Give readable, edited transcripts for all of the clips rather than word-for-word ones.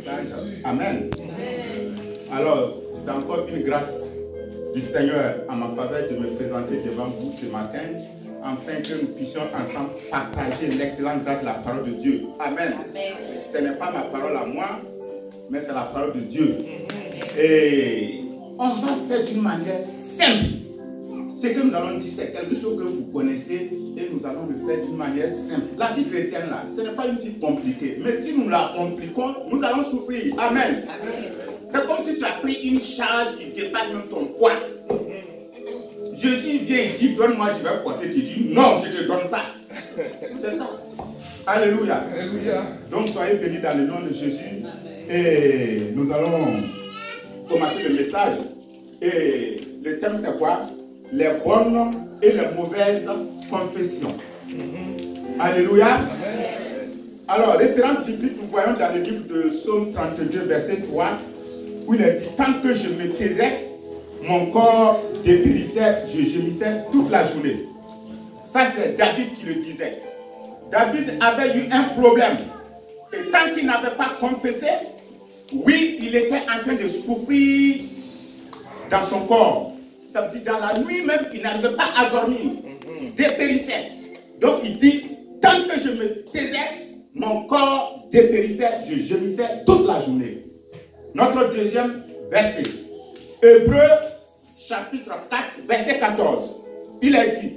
message. Amen. Alors, c'est encore une grâce du Seigneur en ma faveur de me présenter devant vous ce matin, afin que nous puissions ensemble partager l'excellente grâce de la parole de Dieu. Amen. Ce n'est pas ma parole à moi, mais c'est la parole de Dieu. Et on va faire d'une manière simple. Ce que nous allons dire, c'est quelque chose que vous connaissez et nous allons le faire d'une manière simple. La vie chrétienne, là, ce n'est pas une vie compliquée. Mais si nous la compliquons, nous allons souffrir. Amen. C'est comme si tu as pris une charge qui dépasse même ton poids. Jésus vient et dit, donne-moi, je vais porter. Tu dis, non, je ne te donne pas. C'est ça. Alléluia. Alléluia. Donc, soyez bénis dans le nom de Jésus. Et nous allons commencer le message. Et le thème, c'est quoi? Les bonnes et les mauvaises confessions. Alléluia. Alors, référence biblique, nous voyons dans le livre de Psaume 32, verset 3, où il est dit, tant que je me taisais, mon corps dépérissait, je gémissais toute la journée. Ça, c'est David qui le disait. David avait eu un problème. Et tant qu'il n'avait pas confessé, oui, il était en train de souffrir dans son corps. Ça veut dire dans la nuit même, il n'arrivait pas à dormir. Il dépérissait. Donc il dit, tant que je me taisais, mon corps dépérissait, je gémissais toute la journée. Notre deuxième verset. Hébreux chapitre 4, verset 14. Il est dit,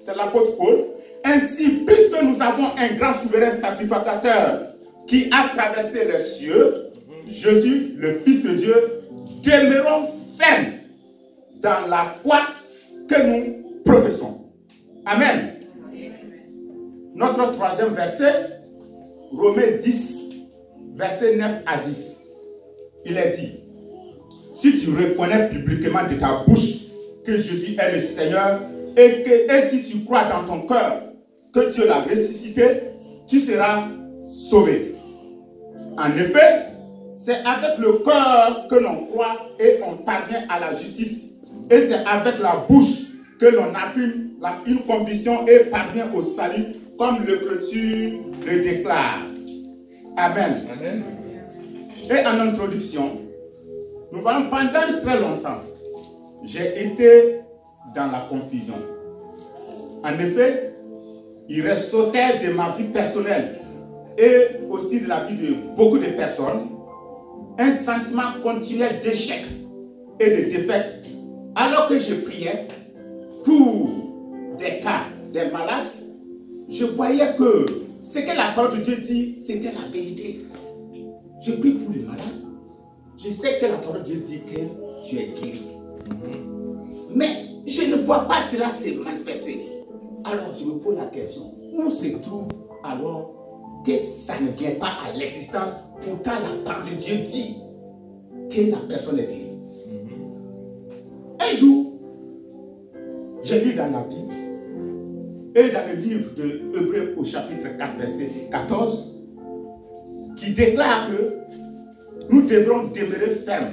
c'est l'apôtre Paul, ainsi, puisque nous avons un grand souverain sacrificateur qui a traversé les cieux, Jésus, le Fils de Dieu, demeurons fermes dans la foi que nous professons. Amen. Notre troisième verset, Romains 10, verset 9 à 10. Il est dit, si tu reconnais publiquement de ta bouche que Jésus est le Seigneur et si tu crois dans ton cœur que Dieu l'a ressuscité, tu seras sauvé. En effet, c'est avec le cœur que l'on croit et on parvient à la justice. Et c'est avec la bouche que l'on affirme une conviction et parvient au salut, comme l'Écriture le déclare. Amen. Amen. Et en introduction, nous voyons pendant très longtemps, j'ai été dans la confusion. En effet, il ressortait de ma vie personnelle et aussi de la vie de beaucoup de personnes un sentiment continuel d'échec et de défaite. Alors que je priais pour des cas, des malades, je voyais que ce que la parole de Dieu dit, c'était la vérité. Je prie pour les malades. Je sais que la parole de Dieu dit que tu es guéri. Mais je ne vois pas cela se manifester. Alors je me pose la question, où se trouve alors que ça ne vient pas à l'existence? Pourtant la parole de Dieu dit que la personne est guérie. Un jour, j'ai lu dans la Bible et dans le livre de Hébreux au chapitre 4, verset 14, qui déclare que nous devrons demeurer fermes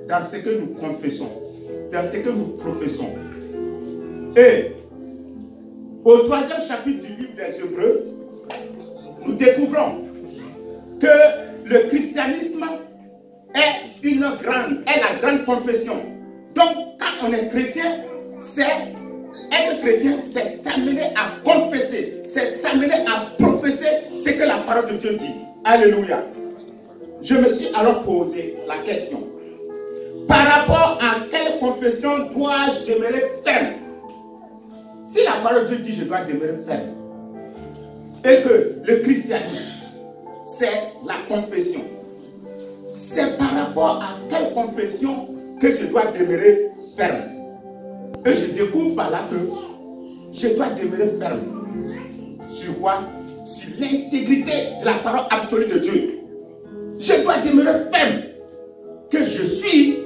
dans ce que nous confessons, dans ce que nous professons. Et au 3e chapitre du livre des Hébreux, nous découvrons que le christianisme est la grande confession. Donc, quand on est chrétien, être chrétien, c'est t'amener à confesser, c'est t'amener à professer ce que la parole de Dieu dit. Alléluia. Je me suis alors posé la question. Par rapport à quelle confession dois-je demeurer ferme? Si la parole de Dieu dit je dois demeurer ferme, et que le christianisme, c'est la confession, c'est par rapport à quelle confession que je dois demeurer ferme. Et je découvre par là que je dois demeurer ferme. Sur quoi? Sur l'intégrité de la parole absolue de Dieu. Je dois demeurer ferme que je suis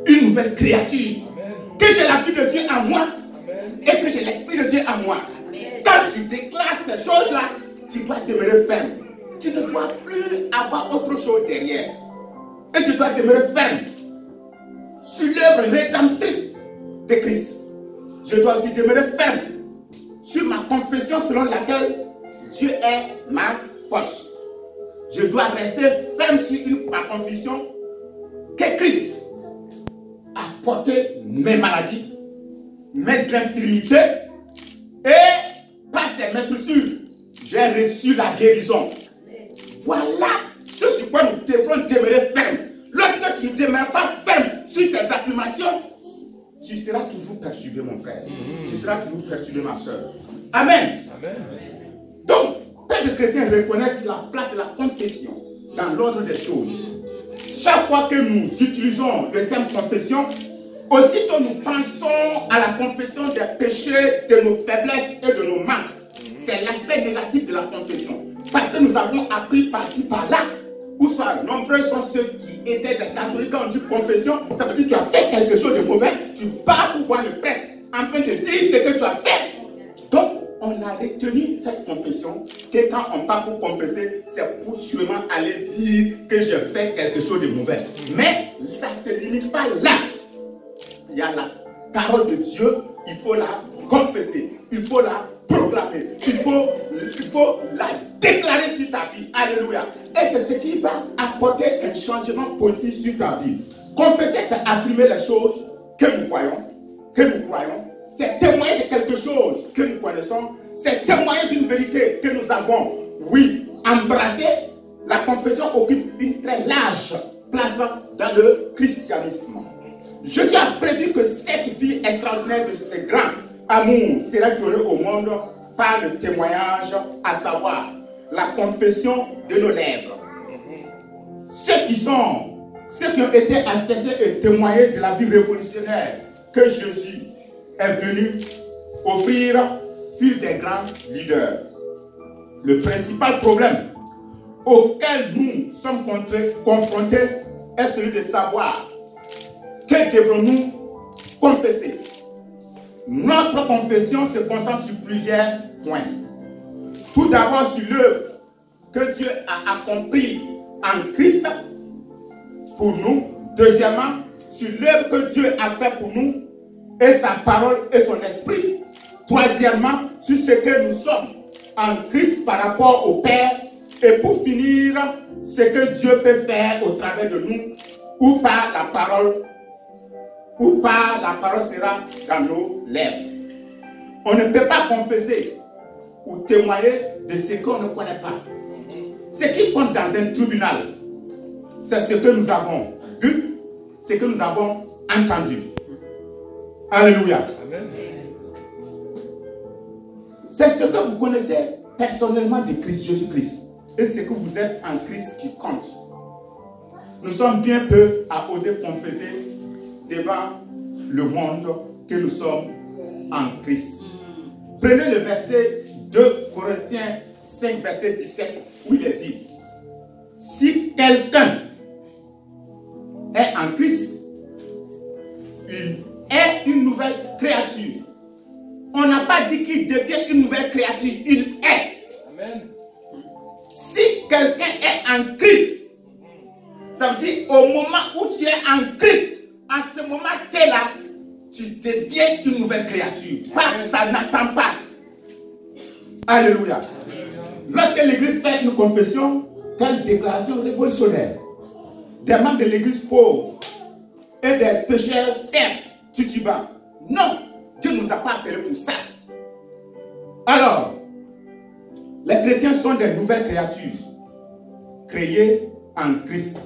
une nouvelle créature. Amen. Que j'ai la vie de Dieu en moi. Amen. Et que j'ai l'esprit de Dieu en moi. Amen. Quand tu déclares ces choses-là, tu dois demeurer ferme. Tu ne dois plus avoir autre chose derrière. Et je dois demeurer ferme sur l'œuvre rédemptrice de Christ. Je dois aussi demeurer ferme sur ma confession selon laquelle Dieu est ma force. Je dois rester ferme sur ma confession que Christ a porté mes maladies, mes infirmités, et par ses maîtresures, j'ai reçu la guérison. Voilà ce sur quoi nous devrons demeurer fermes. Lorsque tu ne demeures pas ferme sur ces affirmations, tu seras toujours perturbé, mon frère. Tu seras toujours perturbé, ma soeur. Amen. Amen. Donc, peu de chrétiens reconnaissent la place de la confession dans l'ordre des choses. Chaque fois que nous utilisons le terme confession, aussitôt nous pensons à la confession des péchés, de nos faiblesses et de nos manques. C'est l'aspect négatif de la confession. Parce que nous avons appris par-ci, par-là, ou soit nombreux sont ceux qui étaient des catholiques. Quand on dit confession, ça veut dire que tu as fait quelque chose de mauvais, tu pars pour voir le prêtre, afin de dire ce que tu as fait. Donc, on a retenu cette confession, que quand on part pour confesser, c'est pour sûrement aller dire que j'ai fait quelque chose de mauvais. Mais ça ne se limite pas là. Il y a la parole de Dieu, il faut la confesser, il faut la proclamer, il faut la déclarer sur ta vie. Alléluia. Et c'est ce qui va apporter un changement positif sur ta vie. Confesser, c'est affirmer les choses que nous voyons, que nous croyons. C'est témoigner de quelque chose que nous connaissons. C'est témoigner d'une vérité que nous avons. Oui, embrasser. La confession occupe une très large place dans le christianisme. Jésus a prévu que cette vie extraordinaire de ce grand amour sera donnée au monde par le témoignage, à savoir la confession de nos lèvres. Ceux qui ont été attestés et témoignés de la vie révolutionnaire que Jésus est venu offrir furent des grands leaders. Le principal problème auquel nous sommes confrontés est celui de savoir que devrons-nous confesser. Notre confession se concentre sur plusieurs points. Tout d'abord sur l'œuvre que Dieu a accomplie en Christ pour nous. Deuxièmement, sur l'œuvre que Dieu a fait pour nous et sa parole et son esprit. Troisièmement, sur ce que nous sommes en Christ par rapport au Père. Et pour finir, ce que Dieu peut faire au travers de nous ou par la parole sera dans nos lèvres. On ne peut pas confesser ou témoigner de ce qu'on ne connaît pas. Ce qui compte dans un tribunal, c'est ce que nous avons vu, ce que nous avons entendu. Alléluia. Amen. C'est ce que vous connaissez personnellement de Christ, Jésus-Christ. Et ce que vous êtes en Christ qui compte. Nous sommes bien peu à oser confesser devant le monde que nous sommes en Christ. Prenez le verset 2 Corinthiens 5, verset 17, où il est dit: si quelqu'un est en Christ, il est une nouvelle créature. On n'a pas dit qu'il devient une nouvelle créature, il est. Amen. Si quelqu'un est en Christ, ça veut dire au moment où tu es en Christ, à ce moment tu es là, tu deviens une nouvelle créature. Ça n'attend pas. Alléluia. Lorsque l'église fait une confession, quelle déclaration révolutionnaire. Des membres de l'église pauvre et des pécheurs faibles, titubants. Non, Dieu ne nous a pas appelés pour ça. Alors, les chrétiens sont des nouvelles créatures créées en Christ,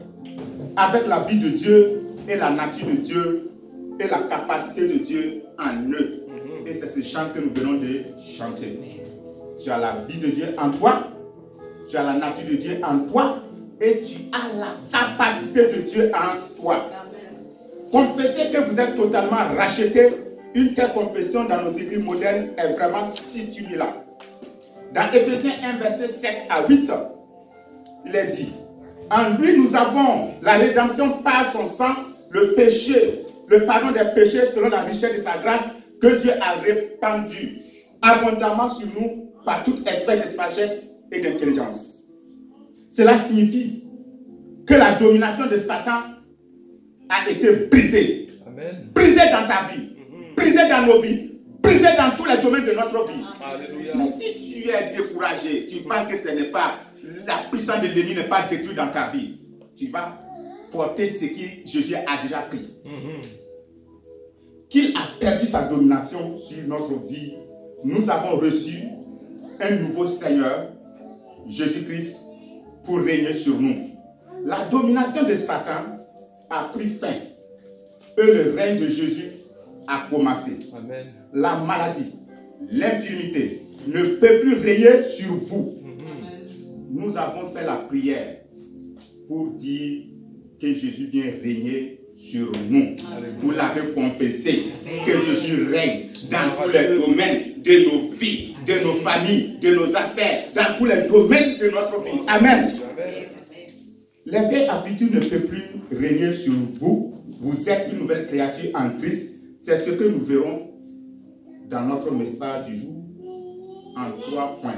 avec la vie de Dieu et la nature de Dieu et la capacité de Dieu en eux. Et c'est ce chant que nous venons de chanter. Tu as la vie de Dieu en toi, tu as la nature de Dieu en toi et tu as la capacité de Dieu en toi. Confessez que vous êtes totalement racheté. Une telle confession dans nos églises modernes est vraiment située là. Dans Éphésiens 1, verset 7 à 8, il est dit: en lui nous avons la rédemption par son sang, le péché, le pardon des péchés selon la richesse de sa grâce que Dieu a répandue abondamment sur nous par toute espèce de sagesse et d'intelligence. Cela signifie que la domination de Satan a été brisée. Amen. Brisée dans ta vie, brisée dans nos vies, brisée dans tous les domaines de notre vie. Alléluia. Mais si tu es découragé, tu penses que ce n'est pas la puissance de l'ennemi n'est pas détruite dans ta vie, tu vas porter ce que Jésus a déjà pris. Qu'il a perdu sa domination sur notre vie. Nous avons reçu un nouveau Seigneur, Jésus-Christ, pour régner sur nous. La domination de Satan a pris fin et le règne de Jésus a commencé. Amen. La maladie, l'infirmité ne peut plus régner sur vous. Nous avons fait la prière pour dire que Jésus vient régner sur nous. Vous l'avez confessé, que Jésus règne dans tous les domaines de nos vies, de nos familles, de nos affaires, dans tous les domaines de notre vie. Amen. Les vieilles habitudes ne peuvent plus régner sur vous. Vous êtes une nouvelle créature en Christ. C'est ce que nous verrons dans notre message du jour en 3 points.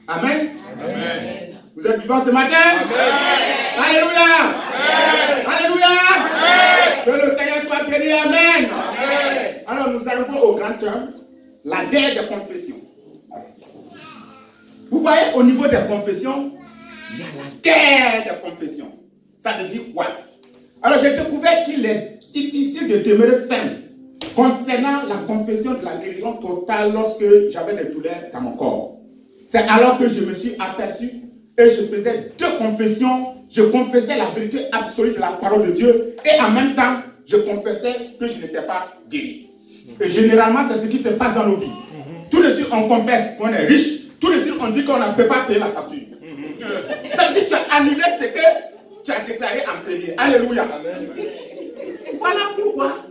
Amen. Amen. Vous êtes vivants ce matin? Amen. Alléluia. Amen. Alléluia. Amen. Que le Seigneur soit béni. Amen. Amen. Alors nous arrivons au grand terme, la guerre des confessions. Vous voyez, au niveau des confessions, il y a la guerre des confessions. Ça veut dire quoi? Alors j'ai découvert qu'il est difficile de demeurer ferme concernant la confession de la guérison totale lorsque j'avais des douleurs dans mon corps. C'est alors que je me suis aperçu et je faisais 2 confessions. Je confessais la vérité absolue de la parole de Dieu et en même temps, je confessais que je n'étais pas guéri. Et généralement, c'est ce qui se passe dans nos vies. Tout de suite, on confesse qu'on est riche. Tout de suite, on dit qu'on ne peut pas payer la facture. Ça veut dire que tu as annulé ce que tu as déclaré en premier. Alléluia. Amen. Voilà pourquoi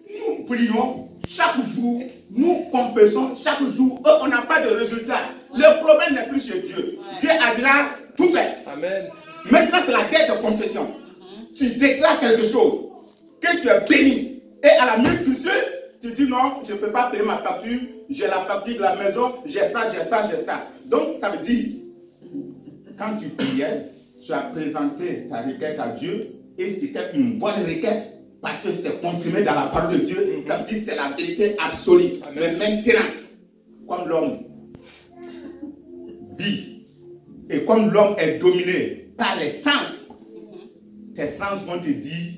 nous prions chaque jour, nous confessons chaque jour, on n'a pas de résultat. Le problème n'est plus chez Dieu. Dieu a déjà tout fait. Amen. Maintenant, c'est la guerre de confession. Tu déclares quelque chose, que tu es béni. Et à la minute du ciel, tu dis non, je ne peux pas payer ma facture, j'ai la facture de la maison, j'ai ça, j'ai ça, j'ai ça. Donc, ça veut dire, quand tu priais, tu as présenté ta requête à Dieu et c'était une bonne requête parce que c'est confirmé dans la parole de Dieu. Ça veut dire que c'est la vérité absolue. Amen. Mais maintenant, comme l'homme vit et comme l'homme est dominé par les sens, tes sens vont te dire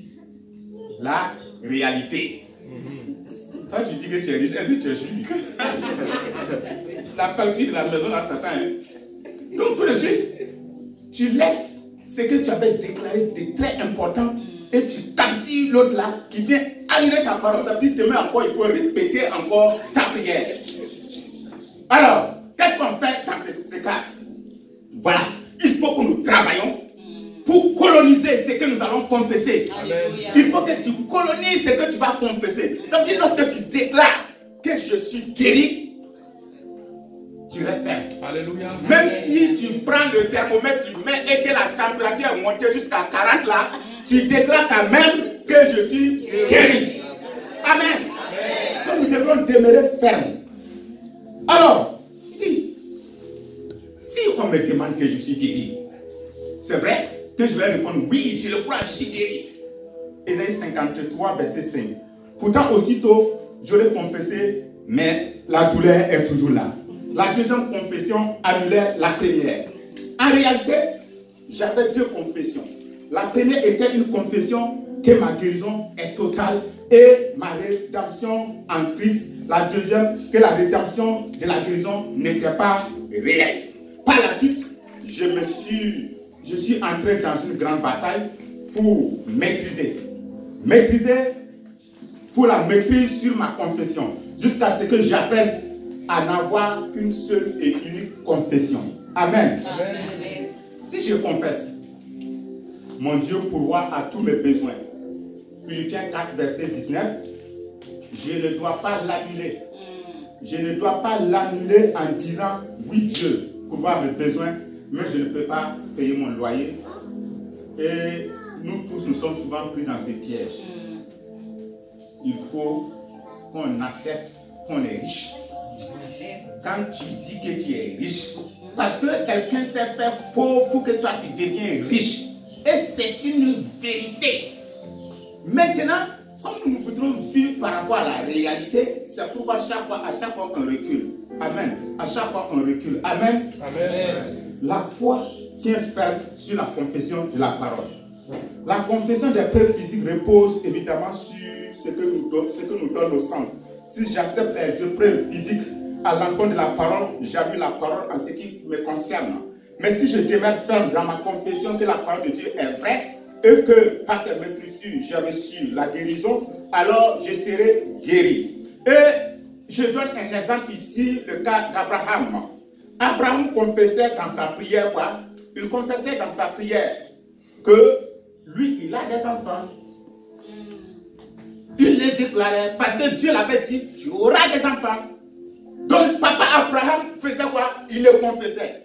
la réalité. Quand tu dis que tu es riche, est-ce que tu es sûr? La facture de la maison là t'attend. Hein? Donc tout de suite, tu laisses ce que tu avais déclaré de très important et tu captives l'autre là qui vient annuler ta parole. Ça veut dire demain encore, il faut répéter encore ta prière. Alors, qu'est-ce qu'on fait dans ce cas? Voilà, il faut que nous travaillons pour coloniser ce que nous allons confesser. Alléluia. Il faut que tu colonises ce que tu vas confesser. Ça veut dire lorsque tu déclares que je suis guéri, tu restes ferme. Alléluia. Même si tu prends le thermomètre, tu mets et que la température est montée jusqu'à 40 là, tu déclares quand même que je suis guéri. Amen. Donc nous devons demeurer fermes. Alors, si on me demande que je suis guéri, c'est vrai que je vais répondre oui, je le crois, je suis guéri. Ésaïe 53, verset 5. Pourtant, aussitôt, j'aurais confessé, mais la douleur est toujours là. La deuxième confession annulait la première. En réalité, j'avais 2 confessions. La première était une confession que ma guérison est totale et ma rédemption en Christ. La deuxième, que la rédemption de la guérison n'était pas réelle. Par la suite, je suis entré dans une grande bataille pour maîtriser. Pour la maîtrise sur ma confession. Jusqu'à ce que j'apprenne à n'avoir qu'une seule et unique confession. Amen. Amen. Si je confesse, mon Dieu pourvoit à tous mes besoins. Philippiens 4, verset 19. Je ne dois pas l'annuler. Je ne dois pas l'annuler en disant, oui Dieu, pourvoit à mes besoins, mais je ne peux pas payer mon loyer. Et nous tous, nous sommes souvent pris dans ces pièges. Il faut qu'on accepte qu'on est riche. Quand tu dis que tu es riche, parce que quelqu'un s'est fait pauvre pour que toi tu deviens riche. Et c'est une vérité. Maintenant, comme nous voudrons vivre par rapport à la réalité, c'est pourquoi à chaque fois on recule. Amen. À chaque fois on recule. Amen. Amen. La foi tient ferme sur la confession de la parole. La confession des preuves physiques repose évidemment sur ce que nous donne le sens. Si j'accepte les épreuves physiques à l'encontre de la parole, j'appuie la parole en ce qui me concerne. Mais si je demeure ferme dans ma confession que la parole de Dieu est vraie et que par ces maîtrisures j'ai reçu la guérison, alors je serai guéri. Et je donne un exemple ici, le cas d'Abraham. Abraham confessait dans sa prière quoi? Il confessait dans sa prière que lui, il a des enfants. Il les déclarait parce que Dieu l'avait dit, tu auras des enfants. Donc papa Abraham faisait quoi? Il le confessait.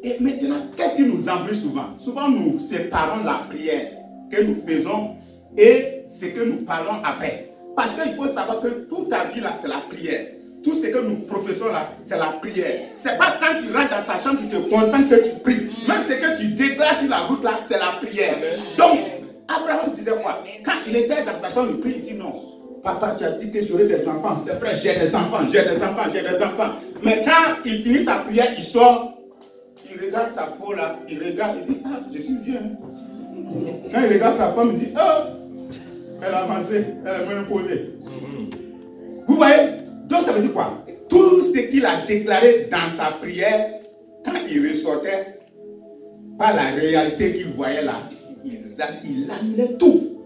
Et maintenant, qu'est-ce qui nous embrouille souvent? Souvent, nous séparons la prière que nous faisons et ce que nous parlons après. Parce qu'il faut savoir que toute ta vie là, c'est la prière. Tout ce que nous professons là, c'est la prière. C'est pas quand tu rentres dans ta chambre, tu te concentres que tu pries. Même ce que tu déclares sur la route là, c'est la prière. Donc, Abraham disait quoi? Quand il était dans sa chambre, il prie, il dit non. Papa, tu as dit que j'aurai des enfants. C'est vrai, j'ai des enfants, j'ai des enfants, j'ai des enfants. Mais quand il finit sa prière, il sort. Il regarde sa peau là, il regarde, il dit, ah, je suis vieux. Quand il regarde sa femme, il dit, ah, elle a avancé, elle est même posée. Vous voyez? Donc ça veut dire quoi? Tout ce qu'il a déclaré dans sa prière, quand il ressortait, par la réalité qu'il voyait là, il annulait tout.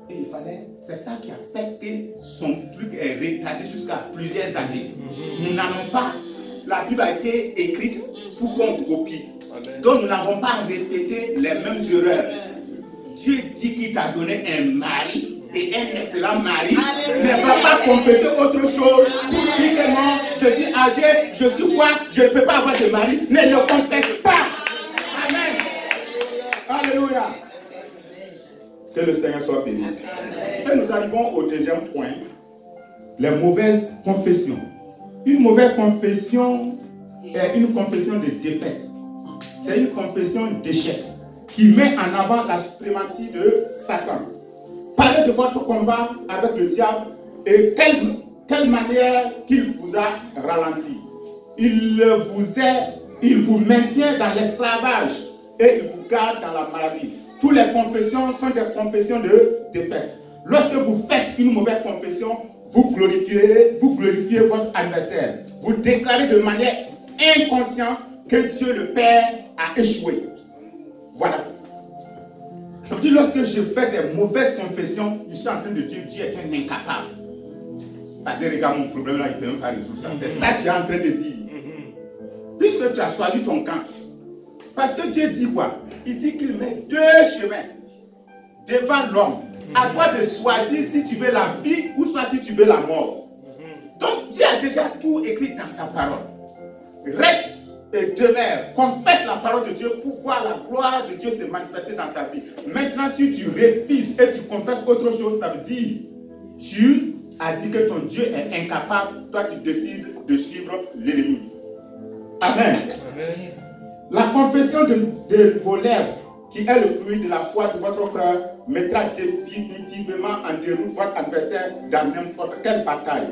Et il fallait, c'est ça qui a fait que son truc est retardé jusqu'à plusieurs années. Nous n'allons pas, la Bible a été écrite pour qu'on copie. Donc nous n'avons pas répété les mêmes erreurs. Dieu dit qu'il t'a donné un mari et un excellent mari, ne va pas confesser autre chose pour dire que non, je suis âgé, je suis quoi, je ne peux pas avoir de mari. Ne le confesse pas. Amen. Alléluia. Que le Seigneur soit béni. Et nous arrivons au deuxième point, les mauvaises confessions. Une mauvaise confession est une confession de défaite. C'est une confession d'échec qui met en avant la suprématie de Satan. Parlez de votre combat avec le diable et quelle manière qu'il vous a ralenti. Il vous maintient dans l'esclavage et il vous garde dans la maladie. Toutes les confessions sont des confessions de défaite. Lorsque vous faites une mauvaise confession, vous glorifiez votre adversaire. Vous déclarez de manière inconsciente que Dieu le Père a échoué. Voilà. Je vous dis, lorsque je fais des mauvaises confessions, je suis en train de dire Dieu est un incapable. Parce que regarde mon problème là, il ne peut même pas résoudre ça. C'est ça que tu es en train de dire. Puisque tu as choisi ton camp. Parce que Dieu dit quoi? Il dit qu'il met deux chemins devant l'homme. À toi de choisir si tu veux la vie ou soit si tu veux la mort. Donc Dieu a déjà tout écrit dans sa parole. Reste et demeure, confesse la parole de Dieu pour voir la gloire de Dieu se manifester dans sa vie. Maintenant, si tu refuses et tu confesses autre chose, ça veut dire tu as dit que ton Dieu est incapable, toi tu décides de suivre l'ennemi. Amen. Amen. La confession de vos lèvres, qui est le fruit de la foi de votre cœur, mettra définitivement en déroute votre adversaire dans n'importe quelle bataille.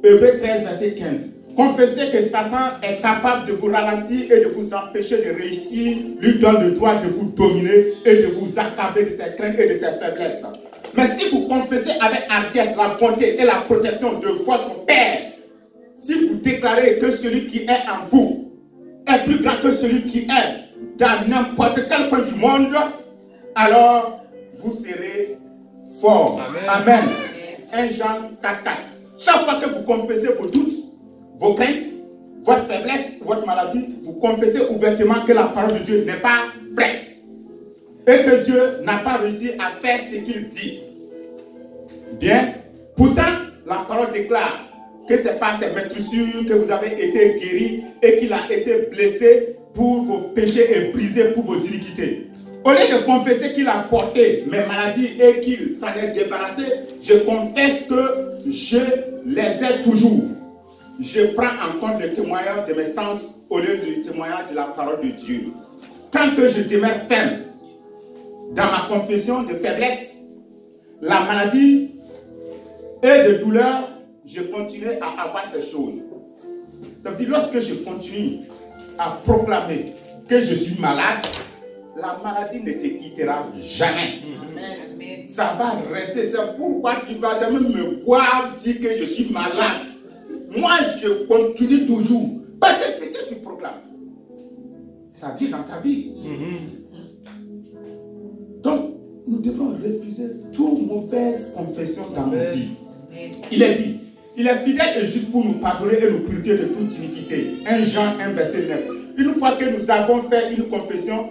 Hébreux 13, verset 15. Confessez que Satan est capable de vous ralentir et de vous empêcher de réussir, lui donne le droit de vous dominer et de vous accabler de ses craintes et de ses faiblesses. Mais si vous confessez avec hardiesse la bonté et la protection de votre Père, si vous déclarez que celui qui est en vous est plus grand que celui qui est dans n'importe quel coin du monde, alors vous serez fort. Amen. 1 Jean 4, 4. Chaque fois que vous confessez vos doutes, vos craintes, votre faiblesse, votre maladie, vous confessez ouvertement que la parole de Dieu n'est pas vraie. Et que Dieu n'a pas réussi à faire ce qu'il dit. Bien, pourtant, la parole déclare que c'est par ses maîtrissures que vous avez été guéris et qu'il a été blessé pour vos péchés et brisé pour vos iniquités. Au lieu de confesser qu'il a porté mes maladies et qu'il s'en est débarrassé, je confesse que je les ai toujours. Je prends en compte le témoignage de mes sens au lieu du témoignage de la parole de Dieu. Tant que je demeure ferme dans ma confession de faiblesse, la maladie et de douleur, je continue à avoir ces choses. Ça veut dire lorsque je continue à proclamer que je suis malade, la maladie ne te quittera jamais. Amen. Ça va rester. C'est pourquoi tu vas même me voir dire que je suis malade. Moi, je continue toujours. Parce que c'est ce que tu proclames. Ça vient dans ta vie. Donc, nous devons refuser toute mauvaise confession dans nos vies. Il est dit, il est fidèle et juste pour nous pardonner et nous purifier de toute iniquité. 1 Jean 1 verset 9. Une fois que nous avons fait une confession,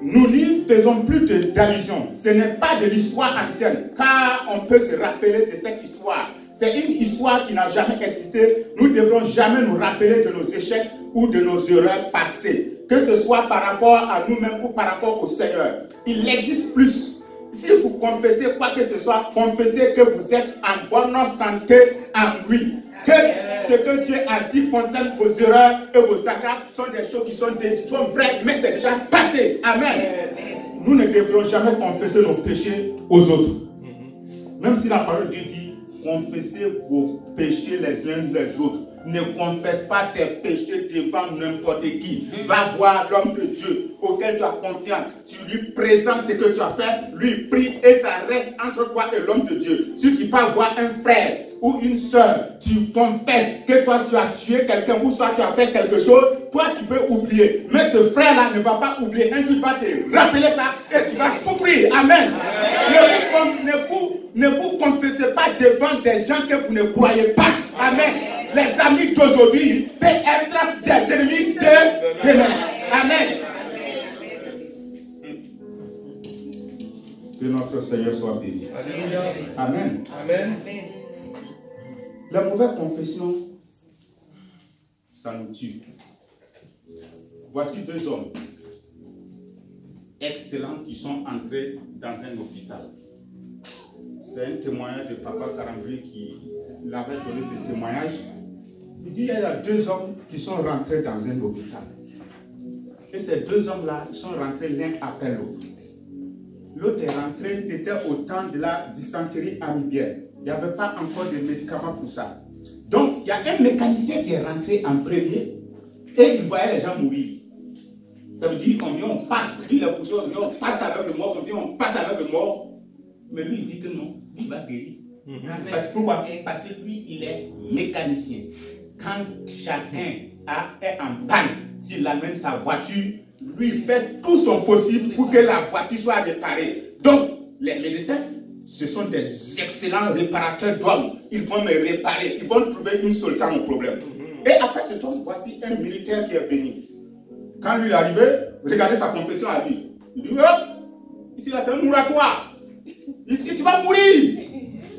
nous n'y faisons plus d'allusion. Ce n'est pas de l'histoire ancienne, car on peut se rappeler de cette histoire. C'est une histoire qui n'a jamais existé. Nous ne devrons jamais nous rappeler de nos échecs ou de nos erreurs passées, que ce soit par rapport à nous-mêmes ou par rapport au Seigneur. Il existe plus. Si vous confessez quoi que ce soit, confessez que vous êtes en bonne santé en lui. Que ce que Dieu a dit concerne vos erreurs et vos agrafes sont des choses qui sont vraies, mais c'est déjà passé. Amen. Nous ne devrons jamais confesser nos péchés aux autres. Même si la parole de Dieu dit, confessez vos péchés les uns les autres. Ne confesse pas tes péchés devant n'importe qui. Va voir l'homme de Dieu auquel tu as confiance. Tu lui présentes ce que tu as fait, lui prie et ça reste entre toi et l'homme de Dieu. Si tu vas voir un frère ou une soeur, tu confesses que toi tu as tué quelqu'un ou soit tu as fait quelque chose, toi tu peux oublier. Mais ce frère-là ne va pas oublier. Un jour il va te rappeler ça et tu vas souffrir. Amen. Ne vous confessez pas devant des gens que vous ne croyez pas. Amen. Les amis d'aujourd'hui peuvent être des ennemis de demain. Amen. Que notre Seigneur soit béni. Amen. Amen. La mauvaise confession, ça nous tue. Voici 2 hommes excellents qui sont entrés dans un hôpital. C'est un témoignage de Papa Karambri qui l'avait donné ce témoignage. Il dit qu'il y a 2 hommes qui sont rentrés dans un hôpital. Et ces 2 hommes-là, ils sont rentrés l'un après l'autre. L'autre est rentré, c'était au temps de la dysenterie amibienne. Il n'y avait pas encore de médicaments pour ça. Donc, il y a un mécanicien qui est rentré en premier et il voyait les gens mourir. Ça veut dire on passe, lui, on passe avec le mort, on passe avec le mort. Mais lui, il dit que non, lui, il va guérir. Parce que pourquoi? Parce que lui, il est mécanicien. Quand chacun est en panne, s'il amène sa voiture, lui, il fait tout son possible pour que la voiture soit réparée. Donc, les médecins, ce sont des excellents réparateurs d'hommes. Ils vont me réparer, ils vont trouver une solution à mon problème. Et après ce temps, voici un militaire qui est venu. Quand lui est arrivé, regardez sa confession à lui. Il dit, oh, ici là c'est un moratoire. Ici tu vas mourir.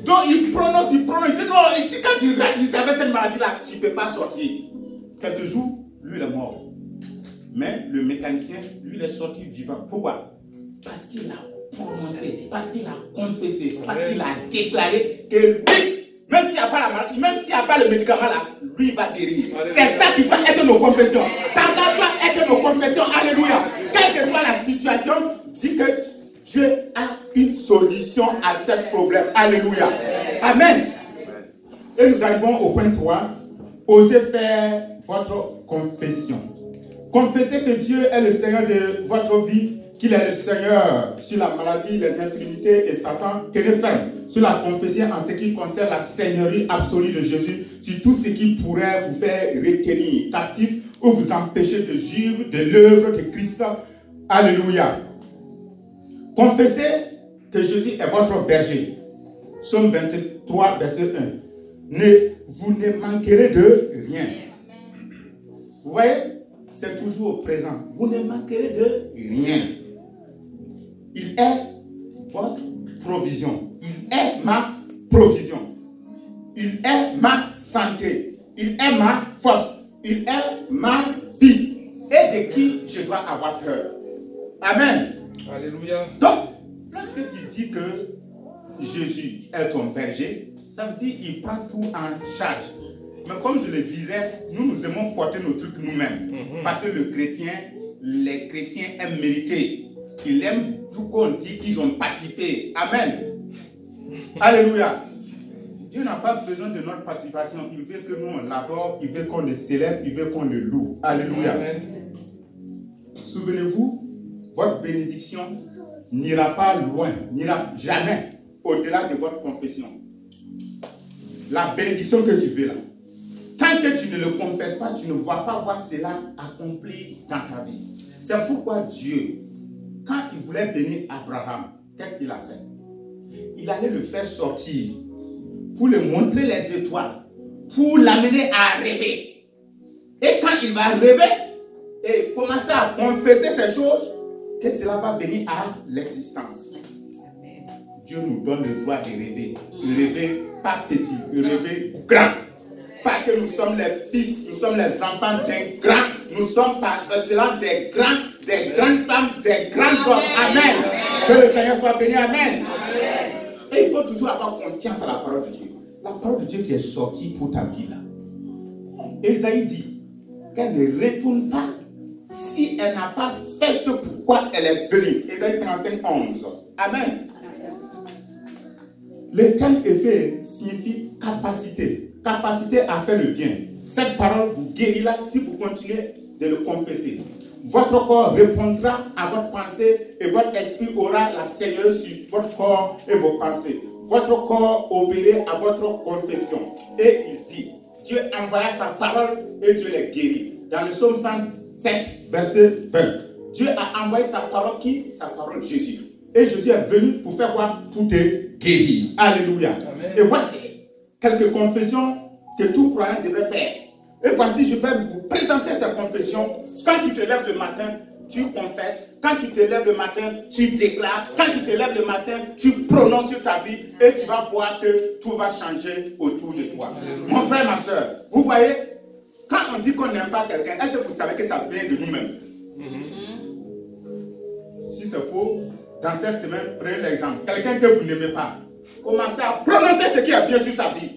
Donc il prononce, il dit non, ici quand tu avais cette maladie-là, tu ne peux pas sortir. Quelques jours, lui il est mort. Mais le mécanicien, lui il est sorti vivant. Pourquoi? Parce qu'il a prononcé, parce qu'il a confessé, parce qu'il a déclaré que lui, même s'il n'y a pas la maladie, même s'il n'y a pas le médicament là, lui il va guérir. C'est ça qui doit être nos confessions. Ça doit être nos confessions. Alléluia. Quelle que soit la situation, dis que Dieu a une solution à ce problème. Alléluia. Amen. Et nous arrivons au point 3. Osez faire votre confession. Confessez que Dieu est le Seigneur de votre vie, qu'il est le Seigneur sur la maladie, les infirmités et Satan. Tenez ferme sur la confession en ce qui concerne la seigneurie absolue de Jésus, sur tout ce qui pourrait vous faire retenir captif ou vous empêcher de vivre de l'œuvre de Christ. Alléluia. Confessez que Jésus est votre berger. Psaume 23, verset 1. Vous ne manquerez de rien. Vous voyez, c'est toujours au présent. Vous ne manquerez de rien. Il est votre provision. Il est ma provision. Il est ma santé. Il est ma force. Il est ma vie. Et de qui je dois avoir peur? Amen. Alléluia. Donc, lorsque tu dis que Jésus est ton berger, ça veut dire qu'il prend tout en charge. Mais comme je le disais, nous aimons porter nos trucs nous-mêmes. Parce que les chrétiens aiment mériter. Ils aiment tout qu'on dit qu'ils ont participé. Amen. Alléluia. Dieu n'a pas besoin de notre participation. Il veut que nous on l'adore, il veut qu'on le célèbre, il veut qu'on le loue. Alléluia. Souvenez-vous, votre bénédiction n'ira pas loin, n'ira jamais au-delà de votre confession. La bénédiction que tu veux là, tant que tu ne le confesses pas, tu ne vas pas voir cela accompli dans ta vie. C'est pourquoi Dieu, quand il voulait bénir Abraham, qu'est-ce qu'il a fait? Il allait le faire sortir pour lui montrer les étoiles, pour l'amener à rêver. Et quand il va rêver et commencer à confesser ces choses, que cela va venir à l'existence. Dieu nous donne le droit de rêver. Rêver pas petit, rêver grand. Parce que nous sommes les fils, nous sommes les enfants d'un grand. Nous sommes par excellence des grandes femmes, des grands hommes. Amen. Que le Seigneur soit béni. Amen. Et il faut toujours avoir confiance à la parole de Dieu. La parole de Dieu qui est sortie pour ta vie là. Ésaïe dit qu'elle ne retourne pas si elle n'a pas fait ce pourquoi elle est venue. Ésaïe 55, 11. Amen. Le terme effet signifie capacité. Capacité à faire le bien. Cette parole vous guérira si vous continuez de le confesser. Votre corps répondra à votre pensée et votre esprit aura la seigneurie sur votre corps et vos pensées. Votre corps obéira à votre confession. Et il dit, Dieu envoya sa parole et Dieu les guérit. Dans le psaume 107, verset 20. Dieu a envoyé sa parole qui? Sa parole Jésus. Et Jésus est venu pour faire quoi? Pour te guérir. Alléluia. Amen. Et voici quelques confessions que tout croyant devrait faire. Et voici, je vais vous présenter ces confessions. Quand tu te lèves le matin, tu confesses. Quand tu te lèves le matin, tu déclares. Quand tu te lèves le matin, tu prononces sur ta vie et tu vas voir que tout va changer autour de toi. Mon frère, ma soeur, vous voyez, quand on dit qu'on n'aime pas quelqu'un, est-ce que vous savez que ça vient de nous-mêmes? Si c'est faux, dans cette semaine, prenez l'exemple. Quelqu'un que vous n'aimez pas, commencez à prononcer ce qui est bien sur sa vie.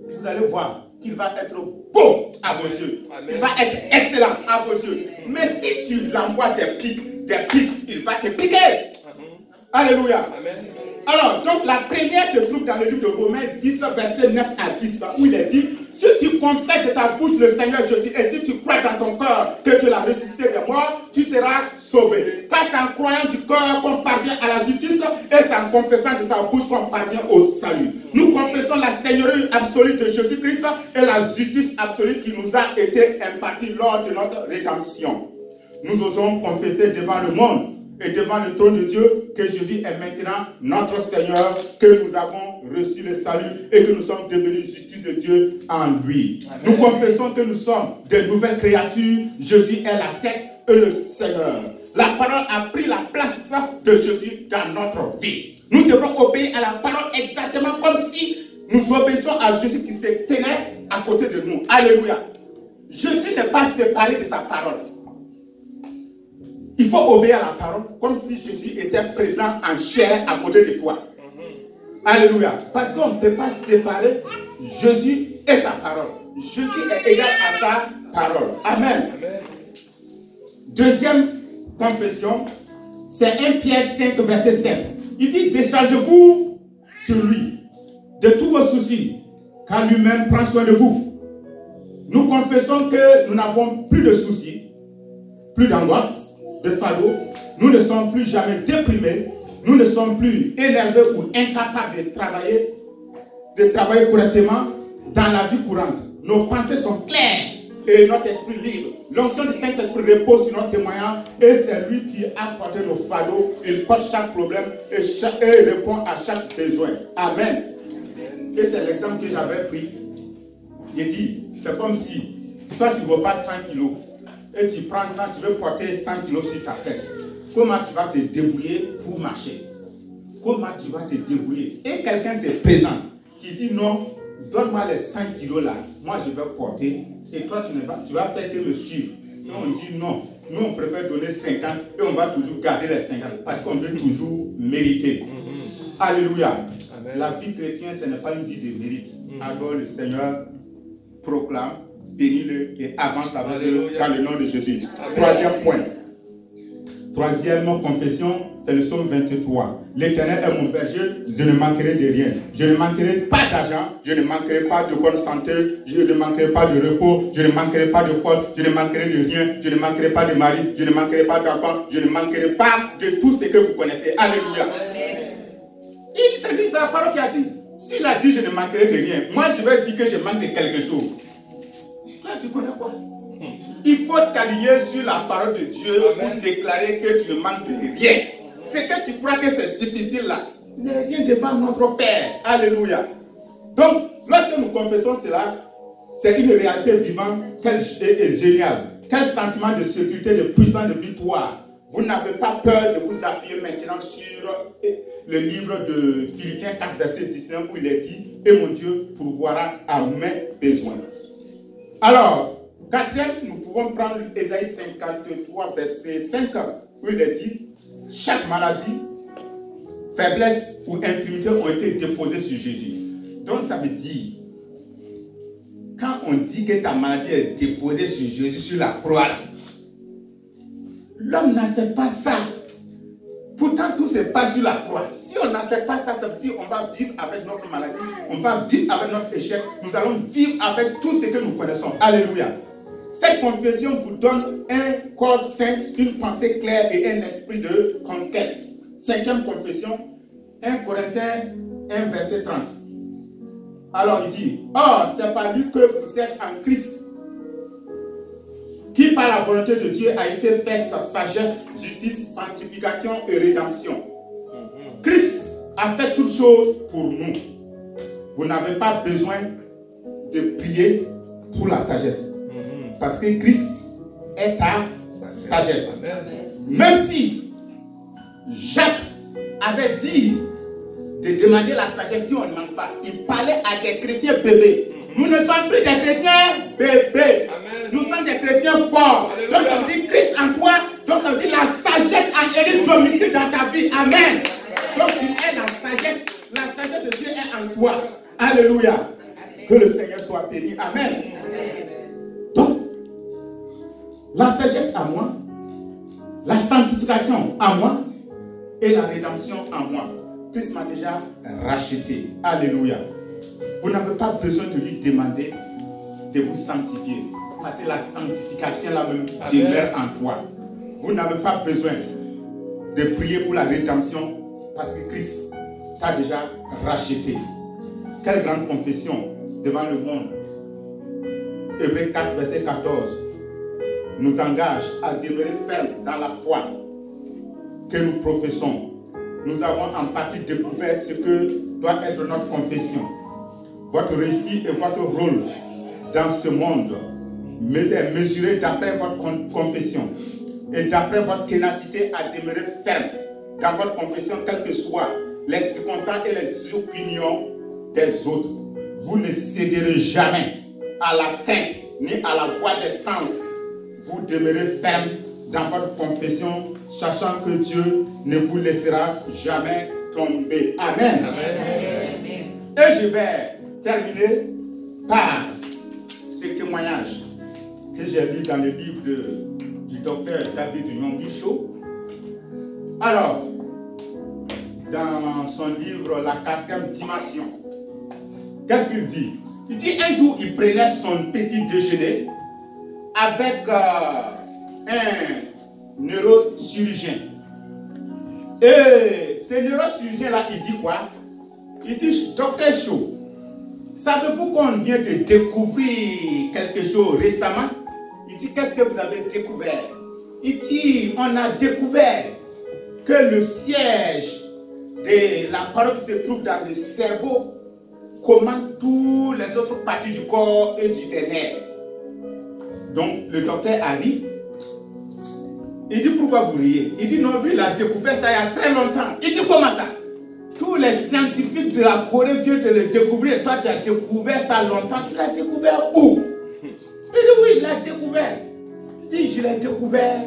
Vous allez voir qu'il va être beau à vos yeux. Amen. Il va être excellent à vos yeux. Mais si tu l'envoies des pics, il va te piquer. Alléluia. Amen. Alors, donc la première se trouve dans le livre de Romains 10, verset 9 à 10, où il est dit, si tu confesses de ta bouche le Seigneur Jésus et si tu crois dans ton cœur que Dieu l'a ressuscité des morts, tu seras sauvé. Car c'est en croyant du cœur qu'on parvient à la justice et c'est en confessant de sa bouche qu'on parvient au salut. Nous confessons la seigneurie absolue de Jésus-Christ et la justice absolue qui nous a été impartie lors de notre rédemption. Nous osons confesser devant le monde et devant le trône de Dieu que Jésus est maintenant notre Seigneur, que nous avons reçu le salut et que nous sommes devenus justice de Dieu en lui. Amen. Nous confessons que nous sommes de nouvelles créatures. Jésus est la tête et le Seigneur. La parole a pris la place de Jésus dans notre vie. Nous devons obéir à la parole exactement comme si nous obéissons à Jésus qui se tenait à côté de nous. Alléluia. Jésus n'est pas séparé de sa parole. Il faut obéir à la parole comme si Jésus était présent en chair à côté de toi. Alléluia. Parce qu'on ne peut pas séparer Jésus et sa parole. Jésus est égal à sa parole. Amen. Amen. Deuxième confession, c'est 1 Pierre 5, verset 7. Il dit, déchargez-vous sur lui de tous vos soucis, car lui-même prend soin de vous. Nous confessons que nous n'avons plus de soucis, plus d'angoisse, de fardeau. Nous ne sommes plus jamais déprimés. Nous ne sommes plus énervés ou incapables de travailler correctement dans la vie courante. Nos pensées sont claires et notre esprit libre. L'onction du Saint-Esprit repose sur notre témoignage et c'est lui qui a porté nos fardeaux. Il porte chaque problème et répond à chaque besoin. Amen. Et c'est l'exemple que j'avais pris. Il dit, c'est comme si toi tu ne veux pas 100 kilos. Et tu prends 100, tu veux porter 100 kilos sur ta tête. Comment tu vas te débrouiller pour marcher? Comment tu vas te débrouiller? Et quelqu'un se présente qui dit non, donne-moi les 100 kilos là, moi je vais porter et toi tu vas faire que me suivre. Et on dit non, nous on préfère donner 50 et on va toujours garder les 50 parce qu'on veut toujours mériter. Alléluia. Amen. La vie chrétienne, ce n'est pas une vie de mérite. Alors le Seigneur proclame, bénis-le et avance avec eux dans le nom de Jésus. Amen. Troisième point. Troisième confession, c'est le psaume 23. L'Éternel est mon berger, je ne manquerai de rien. Je ne manquerai pas d'argent, je ne manquerai pas de bonne santé, je ne manquerai pas de repos, je ne manquerai pas de force, je ne manquerai de rien, je ne manquerai pas de mari, je ne manquerai pas d'enfant, je ne manquerai pas de tout ce que vous connaissez. Alléluia. C'est la parole qui a dit. S'il a dit je ne manquerai de rien, moi je vais dire que je manque de quelque chose. Toi tu connais quoi? Il faut t'aligner sur la parole de Dieu pour déclarer que tu ne manques de rien. C'est que tu crois que c'est difficile là. Il n'y a rien devant notre Père. Alléluia. Donc, lorsque nous confessons cela, c'est une réalité vivante et géniale. Quel sentiment de sécurité, de puissance, de victoire. Vous n'avez pas peur de vous appuyer maintenant sur le livre de Philippiens 4, verset 19, où il est dit « Et mon Dieu pourvoira à mes besoins ». Alors, quatrième, nous pouvons prendre Ésaïe 53, verset 5, où il est dit « Chaque maladie, faiblesse ou infirmité ont été déposées sur Jésus ». Donc ça veut dire, quand on dit que ta maladie est déposée sur Jésus, sur la croix, l'homme n'accepte pas ça. Pourtant, tout se passe sur la croix. Si on n'accepte pas ça, ça veut dire qu'on va vivre avec notre maladie, on va vivre avec notre échec, nous allons vivre avec tout ce que nous connaissons. Alléluia. Cette confession vous donne un corps sain, une pensée claire et un esprit de conquête. Cinquième confession, 1 Corinthiens 1, verset 30. Alors il dit, « Or, c'est par lui que vous êtes en Christ, qui par la volonté de Dieu a été faite sa sagesse, justice, sanctification et rédemption. » Christ a fait toutes choses pour nous. Vous n'avez pas besoin de prier pour la sagesse. Parce que Christ est ta sagesse. Même si Jacques avait dit de demander la sagesse si on ne manque pas, il parlait à des chrétiens bébés. Nous ne sommes plus des chrétiens bébés. Nous sommes des chrétiens forts. Donc ça veut dire Christ en toi. Donc ça veut dire la sagesse a élu domicile dans ta vie. Amen. Donc il est la sagesse. La sagesse de Dieu est en toi. Alléluia. Que le Seigneur soit béni. Amen. Donc, la sagesse à moi, la sanctification à moi et la rédemption en moi. Christ m'a déjà racheté. Alléluia. Vous n'avez pas besoin de lui demander de vous sanctifier. Parce que la sanctification là-même demeure en toi. Vous n'avez pas besoin de prier pour la rédemption parce que Christ t'a déjà racheté. Quelle grande confession devant le monde. Hébreux 4, verset 14 nous engage à demeurer ferme dans la foi que nous professons. Nous avons en partie découvert ce que doit être notre confession. Votre réussite et votre rôle dans ce monde est mesuré d'après votre confession et d'après votre ténacité à demeurer ferme dans votre confession, quelles que soient les circonstances et les opinions des autres. Vous ne céderez jamais à la crainte ni à la voix des sens. Vous demeurez ferme dans votre confession, sachant que Dieu ne vous laissera jamais tomber. Amen. Amen. Et je vais terminer par ce témoignage que j'ai lu dans le livre du docteur David Nyonguisho. Alors, dans son livre La 4e dimension, qu'est-ce qu'il dit? Il dit un jour, il prenait son petit déjeuner avec un neurochirurgien. Et ce neurochirurgien-là, il dit quoi? Il dit, docteur Cho, savez-vous qu'on vient de découvrir quelque chose récemment? Il dit, qu'est-ce que vous avez découvert? Il dit, on a découvert que le siège de la parole qui se trouve dans le cerveau commande toutes les autres parties du corps et du nerf. Donc, le docteur a ri. Il dit, pourquoi vous riez? Il dit, non, lui, il a découvert ça il y a très longtemps. Il dit, comment ça? Tous les scientifiques de la Corée viennent de le découvrir. Et toi, tu as découvert ça longtemps. Tu l'as découvert où? Il dit, oui, je l'ai découvert. Il dit, je l'ai découvert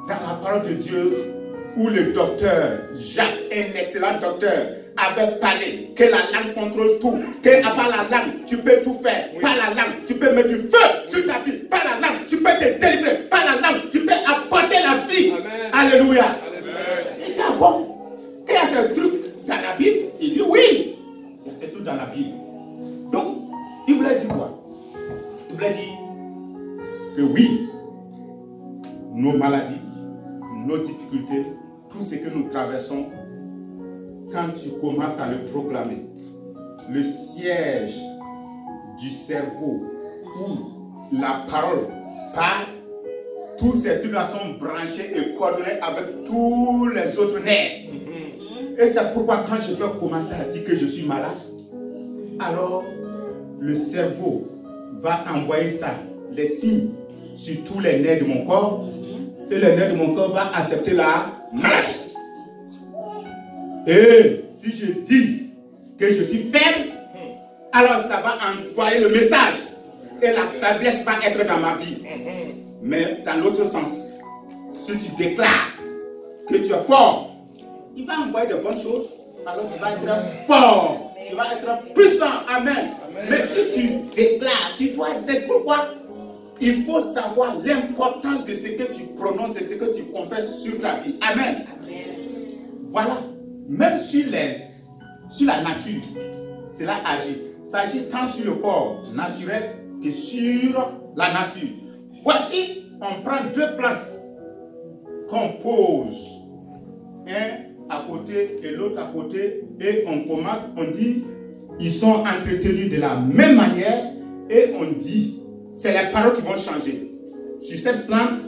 dans la parole de Dieu où le docteur Jacques, un excellent docteur, avait parlé que la langue contrôle tout, que par la langue tu peux tout faire, par la langue tu peux mettre du feu sur ta vie, par la langue tu peux te délivrer, par la langue tu peux apporter la vie. Amen. Alléluia. Amen. Il dit ah bon, qu'il y a ce truc dans la Bible? Il dit oui, il y a ce truc dans la Bible. Donc, il voulait dire quoi? Il voulait dire que oui, nos maladies, nos difficultés, tout ce que nous traversons, quand tu commences à le proclamer, le siège du cerveau où la parole part, tous ces trucs-là sont branchés et coordonnés avec tous les autres nerfs. Et c'est pourquoi quand je vais commencer à dire que je suis malade, alors le cerveau va envoyer ça, les signes, sur tous les nerfs de mon corps, et le nerf de mon corps va accepter la maladie. Et si je dis que je suis faible, alors ça va envoyer le message et la faiblesse va être dans ma vie. Mais dans l'autre sens, si tu déclares que tu es fort, il va envoyer de bonnes choses, alors tu vas être fort, tu vas être puissant. Amen. Mais si tu déclares, tu dois, c'est pourquoi il faut savoir l'importance de ce que tu prononces, de ce que tu confesses sur ta vie. Amen. Voilà. Même sur la nature, cela agit. Ça agit tant sur le corps naturel que sur la nature. Voici, on prend deux plantes qu'on pose, un à côté et l'autre à côté, et on commence, on dit, ils sont entretenus de la même manière, et on dit, c'est les paroles qui vont changer. Sur cette plante,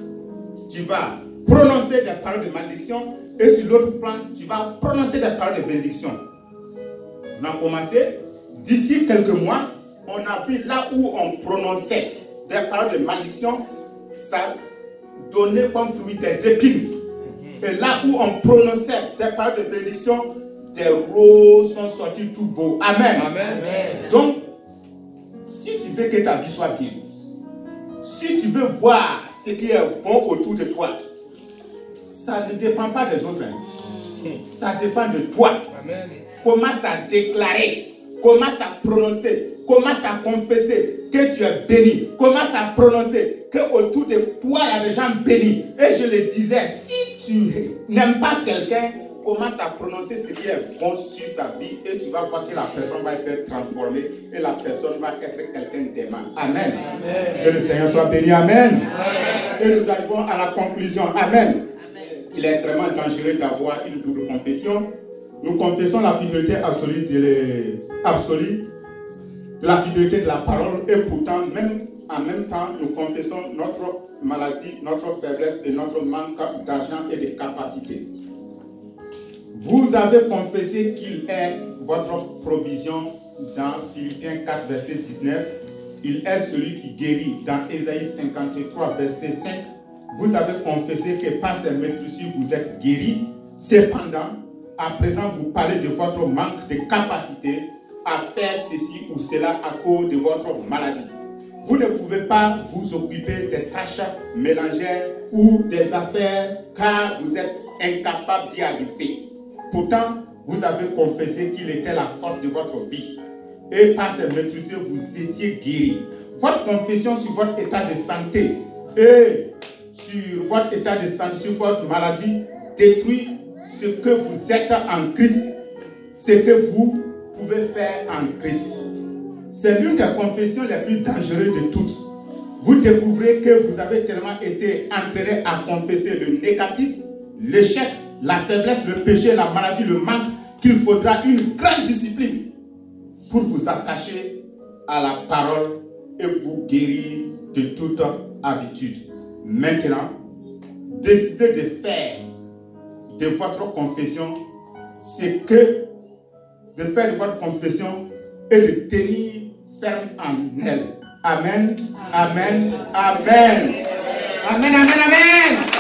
tu vas prononcer des paroles de malédiction, et sur l'autre plante, tu vas prononcer des paroles de bénédiction. On a commencé. D'ici quelques mois, on a vu là où on prononçait des paroles de malédiction, ça donnait comme fruit des épines. Et là où on prononçait des paroles de bénédiction, des roses sont sortis tout beaux. Amen. Amen. Donc, si tu veux que ta vie soit bien, si tu veux voir ce qui est bon autour de toi, ça ne dépend pas des autres. Ça dépend de toi. Amen. Commence à déclarer, commence à prononcer, commence à confesser que tu es béni. Commence à prononcer que autour de toi il y a des gens bénis. Et je le disais, si tu n'aimes pas quelqu'un, commence à prononcer ce qui est bon sur sa vie et tu vas voir que la personne va être transformée et la personne va être quelqu'un d'aimant. Amen. Amen. Que le Seigneur soit béni. Amen. Amen. Et nous arrivons à la conclusion. Amen. Il est extrêmement dangereux d'avoir une double confession. Nous confessons la fidélité absolue de la fidélité de la parole et pourtant, en même temps, nous confessons notre maladie, notre faiblesse et notre manque d'argent et de capacité. Vous avez confessé qu'il est votre provision dans Philippiens 4, verset 19. Il est celui qui guérit dans Ésaïe 53, verset 5. Vous avez confessé que par ses maîtrises vous êtes guéris. Cependant, à présent, vous parlez de votre manque de capacité à faire ceci ou cela à cause de votre maladie. Vous ne pouvez pas vous occuper des tâches mélangères ou des affaires car vous êtes incapable d'y arriver. Pourtant, vous avez confessé qu'il était la force de votre vie. Et par ses maîtrises, vous étiez guéri. Votre confession sur votre état de santé et sur votre état de santé, sur votre maladie, détruit ce que vous êtes en Christ, ce que vous pouvez faire en Christ. C'est l'une des confessions les plus dangereuses de toutes. Vous découvrez que vous avez tellement été entraîné à confesser le négatif, l'échec, la faiblesse, le péché, la maladie, le manque, qu'il faudra une grande discipline pour vous attacher à la parole et vous guérir de toute habitude. Maintenant, décidez de faire de votre confession ce que de faire de votre confession et de tenir ferme en elle. Amen. Amen. Amen. Amen. Amen. Amen.